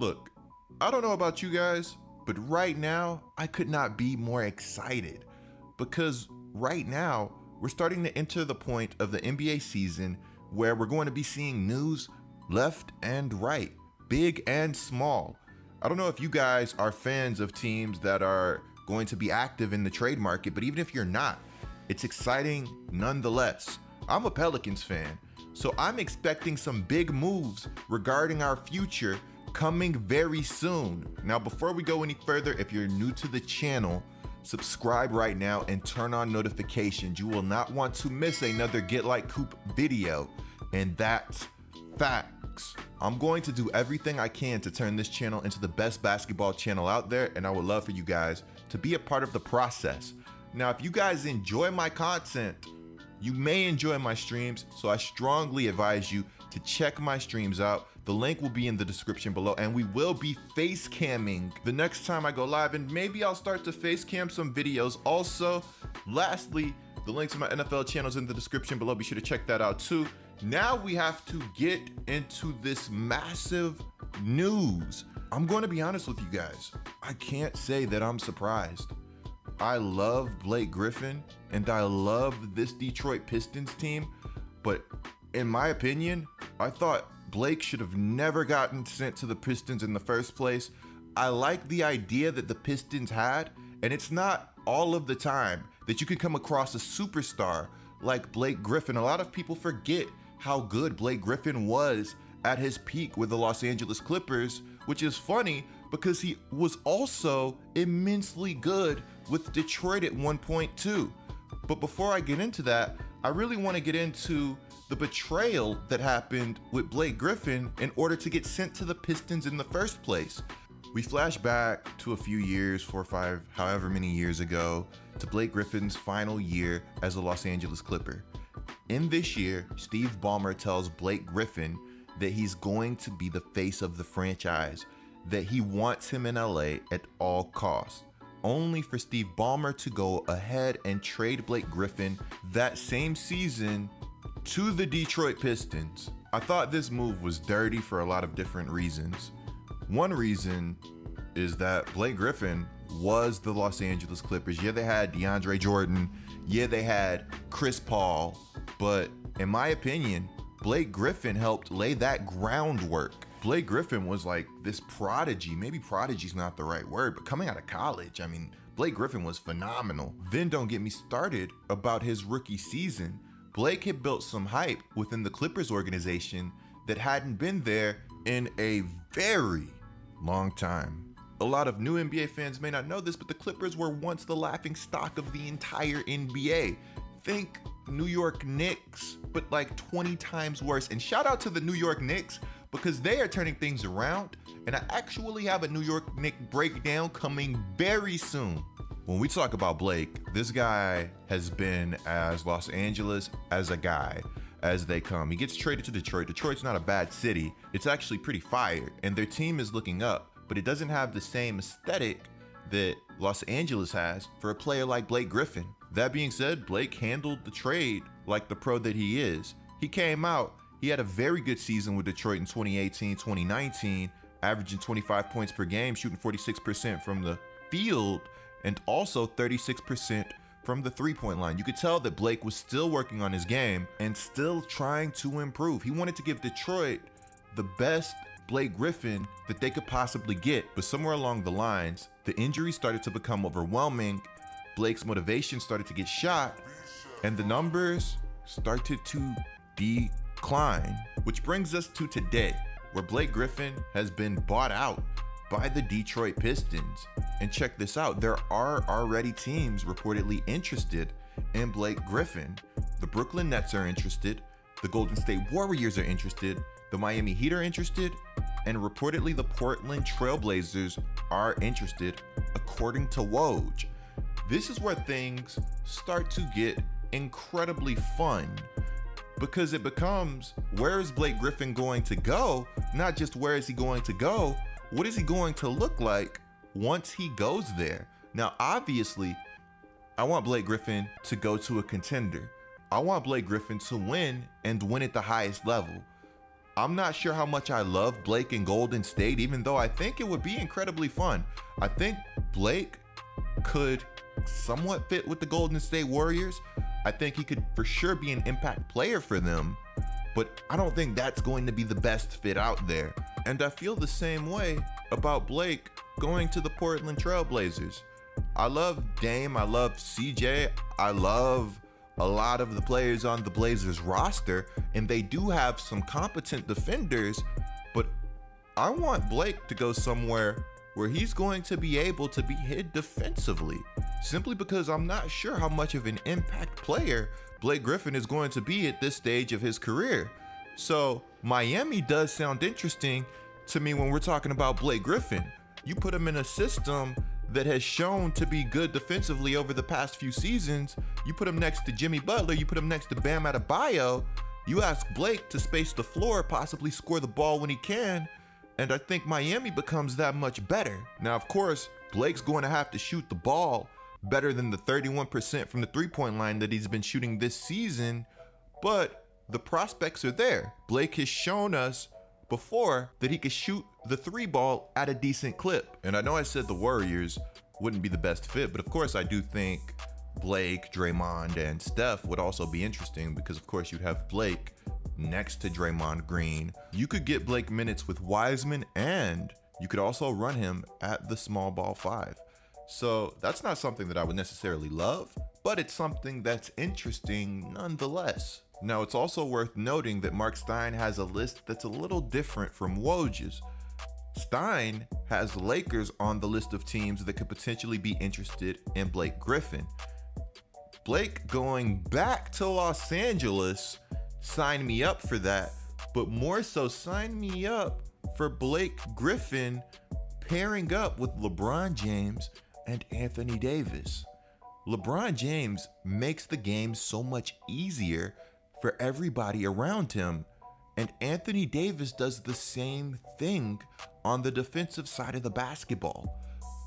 Look, I don't know about you guys, but right now, I could not be more excited because right now, we're starting to enter the point of the NBA season where we're going to be seeing news left and right, big and small. I don't know if you guys are fans of teams that are going to be active in the trade market, but even if you're not, it's exciting nonetheless. I'm a Pelicans fan, so I'm expecting some big moves regarding our future coming very soon. Now, before we go any further, if you're new to the channel, subscribe right now and turn on notifications. You will not want to miss another Get Like Coop video, and that's facts. I'm going to do everything I can to turn this channel into the best basketball channel out there, and I would love for you guys to be a part of the process. Now, if you guys enjoy my content, you may enjoy my streams, so I strongly advise you to check my streams out. The link will be in the description below, and we will be face camming the next time I go live, and maybe I'll start to face cam some videos. Also, lastly, the link to my NFL channel is in the description below. Be sure to check that out too. Now we have to get into this massive news. I'm going to be honest with you guys. I can't say that I'm surprised. I love Blake Griffin and I love this Detroit Pistons team, but in my opinion, I thought Blake should have never gotten sent to the Pistons in the first place. I like the idea that the Pistons had, and it's not all of the time that you can come across a superstar like Blake Griffin. A lot of people forget how good Blake Griffin was at his peak with the Los Angeles Clippers, which is funny because he was also immensely good with Detroit at one point too. But before I get into that, I really want to get into the betrayal that happened with Blake Griffin in order to get sent to the Pistons in the first place. We flash back to a few years, 4 or 5, however many years ago, to Blake Griffin's final year as a Los Angeles Clipper. In this year, Steve Ballmer tells Blake Griffin that he's going to be the face of the franchise, that he wants him in LA at all costs, only for Steve Ballmer to go ahead and trade Blake Griffin that same season to the Detroit Pistons. I thought this move was dirty for a lot of different reasons. One reason is that Blake Griffin was the Los Angeles Clippers. Yeah, they had DeAndre Jordan. Yeah, they had Chris Paul. But in my opinion, Blake Griffin helped lay that groundwork. Blake Griffin was like this prodigy. Maybe prodigy's not the right word, but coming out of college, I mean, Blake Griffin was phenomenal. Then don't get me started about his rookie season. Blake had built some hype within the Clippers organization that hadn't been there in a very long time. A lot of new NBA fans may not know this, but the Clippers were once the laughing stock of the entire NBA. Think New York Knicks, but like 20 times worse. And shout out to the New York Knicks because they are turning things around. And I actually have a New York Knicks breakdown coming very soon. When we talk about Blake, this guy has been as Los Angeles as a guy as they come. He gets traded to Detroit. Detroit's not a bad city. It's actually pretty fire, and their team is looking up, but it doesn't have the same aesthetic that Los Angeles has for a player like Blake Griffin. That being said, Blake handled the trade like the pro that he is. He came out, he had a very good season with Detroit in 2018, 2019, averaging 25 points per game, shooting 46% from the field, and also 36% from the three-point line. You could tell that Blake was still working on his game and still trying to improve. He wanted to give Detroit the best Blake Griffin that they could possibly get, but somewhere along the lines, the injuries started to become overwhelming, Blake's motivation started to get shot, and the numbers started to decline. Which brings us to today, where Blake Griffin has been bought out by the Detroit Pistons. And check this out, there are already teams reportedly interested in Blake Griffin. The Brooklyn Nets are interested, the Golden State Warriors are interested, the Miami Heat are interested, and reportedly the Portland Trail Blazers are interested, according to Woj. This is where things start to get incredibly fun, because it becomes, where is Blake Griffin going to go? Not just where is he going to go, what is he going to look like once he goes there? Now, obviously, I want Blake Griffin to go to a contender. I want Blake Griffin to win and win at the highest level. I'm not sure how much I love Blake in Golden State, even though I think it would be incredibly fun. I think Blake could somewhat fit with the Golden State Warriors. I think he could for sure be an impact player for them, but I don't think that's going to be the best fit out there. And I feel the same way about Blake going to the Portland Trail Blazers. I love Dame, I love CJ, I love a lot of the players on the Blazers roster, and they do have some competent defenders, but I want Blake to go somewhere where he's going to be able to be hit defensively, simply because I'm not sure how much of an impact player Blake Griffin is going to be at this stage of his career. So Miami does sound interesting to me when we're talking about Blake Griffin. You put him in a system that has shown to be good defensively over the past few seasons. You put him next to Jimmy Butler, you put him next to Bam Adebayo, you ask Blake to space the floor, possibly score the ball when he can, and I think Miami becomes that much better. Now, of course, Blake's going to have to shoot the ball better than the 31% from the three-point line that he's been shooting this season, but the prospects are there. Blake has shown us before that he could shoot the three ball at a decent clip. And I know I said the Warriors wouldn't be the best fit, but of course I do think Blake, Draymond, and Steph would also be interesting, because of course you'd have Blake next to Draymond Green. You could get Blake minutes with Wiseman, and you could also run him at the small ball five. So that's not something that I would necessarily love, but it's something that's interesting nonetheless. Now, it's also worth noting that Mark Stein has a list that's a little different from Woj's. Stein has the Lakers on the list of teams that could potentially be interested in Blake Griffin. Blake going back to Los Angeles, sign me up for that, but more so sign me up for Blake Griffin pairing up with LeBron James and Anthony Davis. LeBron James makes the game so much easier for everybody around him, and Anthony Davis does the same thing on the defensive side of the basketball.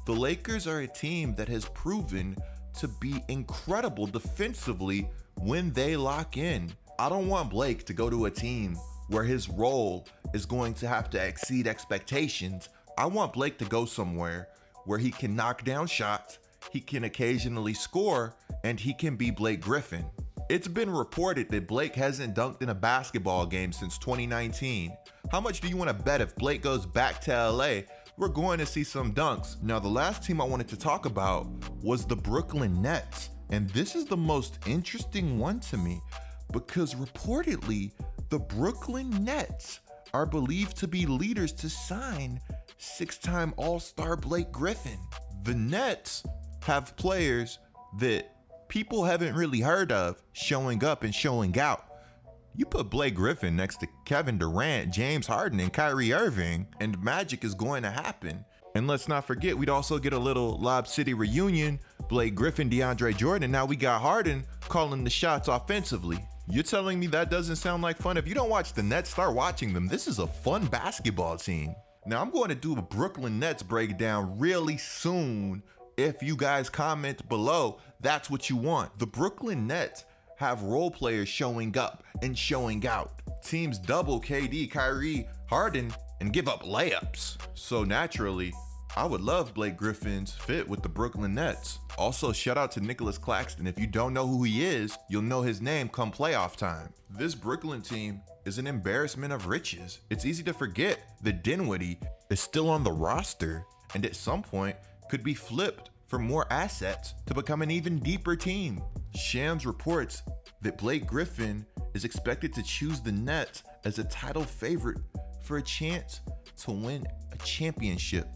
The Lakers are a team that has proven to be incredible defensively when they lock in. I don't want Blake to go to a team where his role is going to have to exceed expectations. I want Blake to go somewhere where he can knock down shots, he can occasionally score, and he can be Blake Griffin. It's been reported that Blake hasn't dunked in a basketball game since 2019. How much do you want to bet if Blake goes back to LA, we're going to see some dunks? Now, the last team I wanted to talk about was the Brooklyn Nets. And this is the most interesting one to me, because reportedly, the Brooklyn Nets are believed to be leaders to sign six-time All-Star Blake Griffin. The Nets have players that people haven't really heard of showing up and showing out. You put Blake Griffin next to Kevin Durant, James Harden, and Kyrie Irving, and magic is going to happen. And let's not forget, we'd also get a little Lob City reunion, Blake Griffin, DeAndre Jordan, and now we got Harden calling the shots offensively. You're telling me that doesn't sound like fun? If you don't watch the Nets, start watching them. This is a fun basketball team. Now, I'm going to do a Brooklyn Nets breakdown really soon. If you guys comment below, that's what you want. The Brooklyn Nets have role players showing up and showing out. Teams double KD, Kyrie, Harden, and give up layups. So naturally, I would love Blake Griffin's fit with the Brooklyn Nets. Also, shout out to Nicholas Claxton. If you don't know who he is, you'll know his name come playoff time. This Brooklyn team is an embarrassment of riches. It's easy to forget that Dinwiddie is still on the roster, and at some point could be flipped for more assets to become an even deeper team. Shams reports that Blake Griffin is expected to choose the Nets as a title favorite for a chance to win a championship.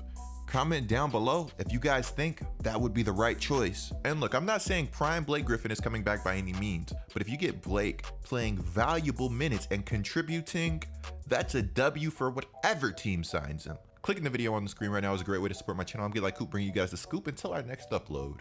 Comment down below if you guys think that would be the right choice. And look, I'm not saying prime Blake Griffin is coming back by any means, but if you get Blake playing valuable minutes and contributing, that's a W for whatever team signs him. Clicking the video on the screen right now is a great way to support my channel. I'm Get Like Coop, bringing you guys the scoop until our next upload.